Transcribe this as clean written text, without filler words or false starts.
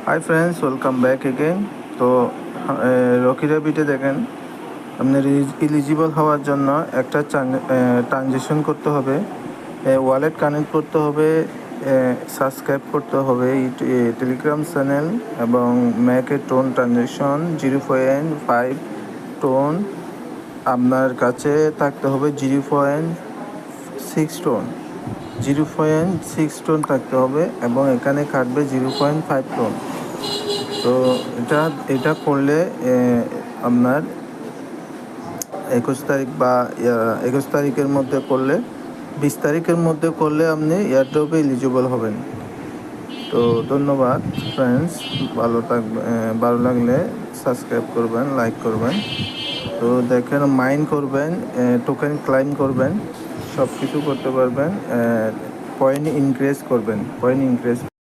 Hi friends, welcome back again. তো Rocky র্যাবিটে দেখেন, আপনার এলিজিবল হওয়ার জন্য একটা ট্রানজেকশন করতে হবে, ওয়ালেট কানেক্ট করতে হবে, সাবস্ক্রাইব করতে হবে টেলিগ্রাম চ্যানেল এবং ম্যাকের টোন ট্রানজেকশন 0.5 টোন আপনার কাছে থাকতে হবে। 0.6 টোন 0.6 টোন থাকতে হবে এবং এখানে কাটবে 0.5 টোন। তো এটা করলে আপনার 21 তারিখ বা 21 তারিখের মধ্যে করলে, 20 তারিখের মধ্যে করলে আপনি এয়ারড্রপে এলিজিবল হবেন। তো ধন্যবাদ ফ্রেন্ডস, ভালো লাগলে সাবস্ক্রাইব করবেন, লাইক করবেন। তো দেখেন, মাইন করবেন, টোকেন ক্লাইম করবেন, সব কিছু করতে পারবেন, পয়েন্ট ইনক্রিজ করবেন।